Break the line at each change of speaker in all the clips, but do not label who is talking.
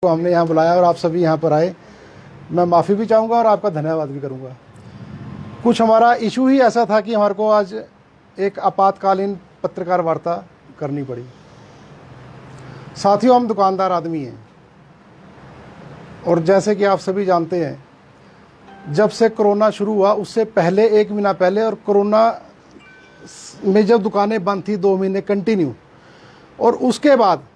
तो हमने यहाँ बुलाया और आप सभी यहाँ पर आए। मैं माफ़ी भी चाहूँगा और आपका धन्यवाद भी करूँगा। कुछ हमारा इशू ही ऐसा था कि हमारे को आज एक आपातकालीन पत्रकार वार्ता करनी पड़ी। साथियों, हम दुकानदार आदमी हैं और जैसे कि आप सभी जानते हैं, जब से कोरोना शुरू हुआ उससे पहले 1 महीना पहले और कोरोना में जब दुकानें बंद थी 2 महीने कंटिन्यू, और उसके बाद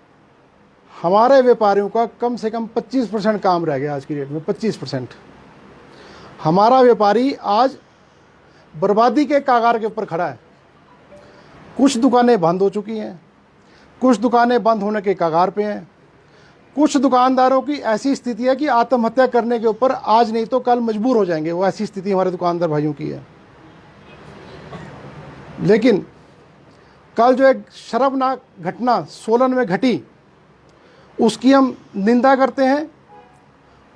हमारे व्यापारियों का कम से कम 25% काम रह गया। आज की डेट में 25% हमारा व्यापारी आज बर्बादी के कागार के ऊपर खड़ा है। कुछ दुकानें बंद हो चुकी हैं, कुछ दुकानें बंद होने के कागार पे हैं, कुछ दुकानदारों की ऐसी स्थिति है कि आत्महत्या करने के ऊपर आज नहीं तो कल मजबूर हो जाएंगे। वो ऐसी स्थिति हमारे दुकानदार भाइयों की है। लेकिन कल जो एक शर्मनाक घटना सोलन में घटी, उसकी हम निंदा करते हैं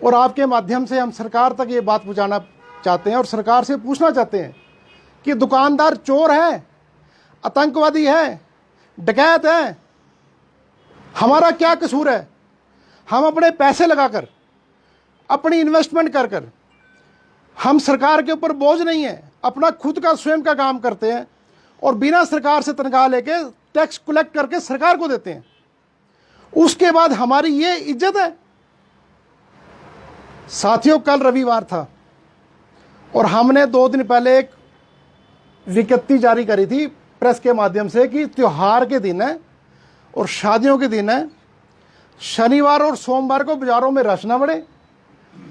और आपके माध्यम से हम सरकार तक ये बात पहुंचाना चाहते हैं और सरकार से पूछना चाहते हैं कि दुकानदार चोर है, आतंकवादी है, डकैत है, हमारा क्या कसूर है? हम अपने पैसे लगाकर, अपनी इन्वेस्टमेंट कर कर, हम सरकार के ऊपर बोझ नहीं है, अपना खुद का स्वयं का काम करते हैं और बिना सरकार से तनख्वाह लेके टैक्स कलेक्ट करके सरकार को देते हैं। उसके बाद हमारी ये इज्जत है? साथियों, कल रविवार था और हमने 2 दिन पहले एक विज्ञप्ति जारी करी थी प्रेस के माध्यम से कि त्योहार के दिन है और शादियों के दिन है, शनिवार और सोमवार को बाजारों में रश ना बढ़े।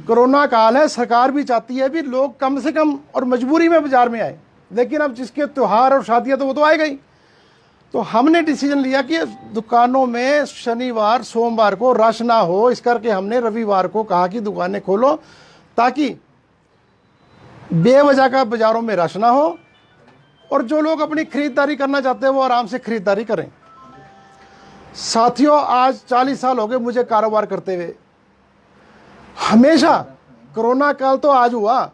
कोरोना काल है, सरकार भी चाहती है भी लोग कम से कम और मजबूरी में बाजार में आए, लेकिन अब जिसके त्योहार और शादियां तो वो तो आएगा ही। तो हमने डिसीजन लिया कि दुकानों में शनिवार सोमवार को रश ना हो, इस करके हमने रविवार को कहा कि दुकानें खोलो ताकि बेवजह का बाजारों में रश ना हो और जो लोग अपनी खरीदारी करना चाहते हैं वो आराम से खरीदारी करें। साथियों, आज 40 साल हो गए मुझे कारोबार करते हुए। हमेशा, कोरोना काल तो आज हुआ,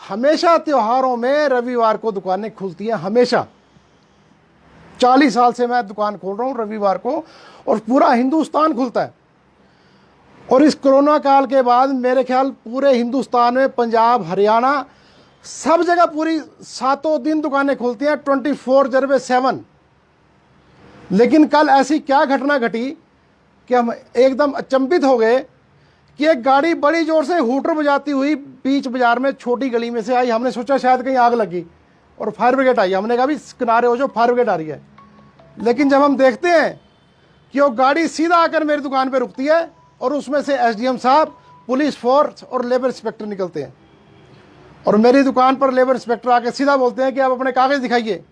हमेशा त्योहारों में रविवार को दुकानें खुलती हैं। हमेशा 40 साल से मैं दुकान खोल रहा हूँ रविवार को और पूरा हिंदुस्तान खुलता है। और इस कोरोना काल के बाद मेरे ख्याल पूरे हिंदुस्तान में, पंजाब, हरियाणा, सब जगह पूरी 7 दिन दुकानें खुलती हैं 24/7। लेकिन कल ऐसी क्या घटना घटी कि हम एकदम अचंभित हो गए कि एक गाड़ी बड़ी जोर से हूटर बजाती हुई बीच बाजार में छोटी गली में से आई। हमने सोचा शायद कहीं आग लगी और फायर ब्रिगेड आई। हमने कहा भी किनारे हो जो, फायर ब्रिगेड आ रही है। लेकिन जब हम देखते हैं कि वो गाड़ी सीधा आकर मेरी दुकान पे रुकती है और उसमें से एसडीएम साहब, पुलिस फोर्स और लेबर इंस्पेक्टर निकलते हैं और मेरी दुकान पर लेबर इंस्पेक्टर आके सीधा बोलते हैं कि आप अपने कागज़ दिखाइए।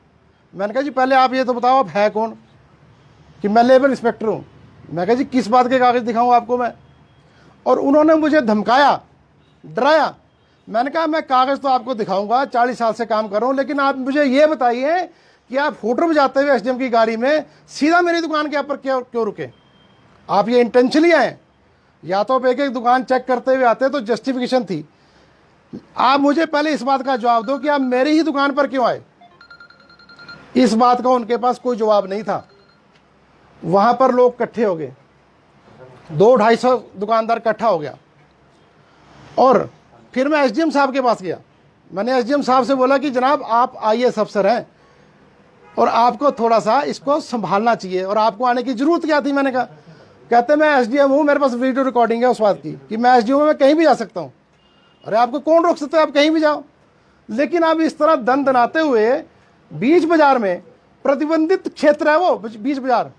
मैंने कहा जी पहले आप ये तो बताओ आप है कौन? कि मैं लेबर इंस्पेक्टर हूँ। मैं कहा जी किस बात के कागज़ दिखाऊँ आपको मैं? और उन्होंने मुझे धमकाया, डराया। मैंने कहा मैं कागज़ तो आपको दिखाऊंगा, 40 साल से काम कर रहा हूँ, लेकिन आप मुझे ये बताइए कि आप हूटर बजाते हुए एसडीएम की गाड़ी में सीधा मेरी दुकान के ऊपर क्यों रुके? आप ये इंटेंशनली आए या तो आप एक एक दुकान चेक करते हुए आते तो जस्टिफिकेशन थी। आप मुझे पहले इस बात का जवाब दो कि आप मेरी ही दुकान पर क्यों आए? इस बात का उनके पास कोई जवाब नहीं था। वहां पर लोग इकट्ठे हो गए, 200-250 दुकानदार इकट्ठा हो गया और फिर मैं एसडीएम साहब के पास गया। मैंने एसडीएम साहब से बोला कि जनाब आप आईएएस अफसर हैं और आपको थोड़ा सा इसको संभालना चाहिए और आपको आने की जरूरत क्या थी? मैंने कहा, कहते मैं एसडीएम हूँ, मेरे पास वीडियो रिकॉर्डिंग है उस बात की कि मैं एसडीएम हूँ, मैं कहीं भी जा सकता हूँ। अरे आपको कौन रोक सकता है? आप कहीं भी जाओ। लेकिन आप इस तरह दन दनाते हुए बीच बाजार में, प्रतिबंधित क्षेत्र है वो बीच बाजार,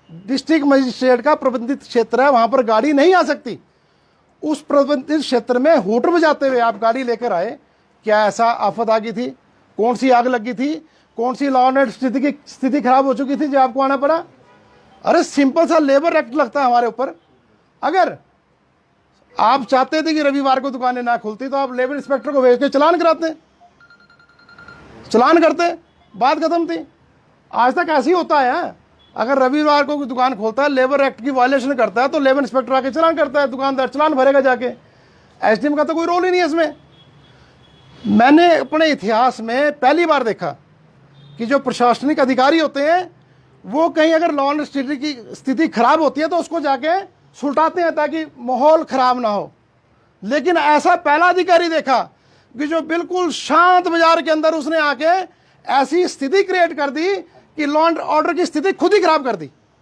डिस्ट्रिक्ट मजिस्ट्रेट का प्रतिबंधित क्षेत्र है, वहां पर गाड़ी नहीं आ सकती। उस प्रतिबंधित क्षेत्र में हूटर बजाते हुए आप गाड़ी लेकर आए। क्या ऐसा आफत आ गई थी? कौन सी आग लगी थी? कौन सी लॉ एंड ऑर्डर की स्थिति खराब हो चुकी थी जो आपको आना पड़ा? अरे सिंपल सा लेबर एक्ट लगता है हमारे ऊपर। अगर आप चाहते थे कि रविवार को दुकानें ना खुलती तो आप लेबर इंस्पेक्टर को भेज के चालान कराते, चालान करते, बात खत्म थी। आज तक ऐसे ही होता है। अगर रविवार को दुकान खोलता है, लेबर एक्ट की वायलेशन करता है तो लेबर इंस्पेक्टर आके चालान करता है, दुकानदार चालान भरेगा जाके। एसडीएम का तो कोई रोल ही नहीं है इसमें। मैंने अपने इतिहास में पहली बार देखा कि जो प्रशासनिक अधिकारी होते हैं वो कहीं अगर लॉ एंड ऑर्डर की स्थिति खराब होती है तो उसको जाके सुलटाते हैं ताकि माहौल खराब ना हो। लेकिन ऐसा पहला अधिकारी देखा कि जो बिल्कुल शांत बाजार के अंदर उसने आके ऐसी स्थिति क्रिएट कर दी कि लॉ एंड ऑर्डर की स्थिति खुद ही खराब कर दी।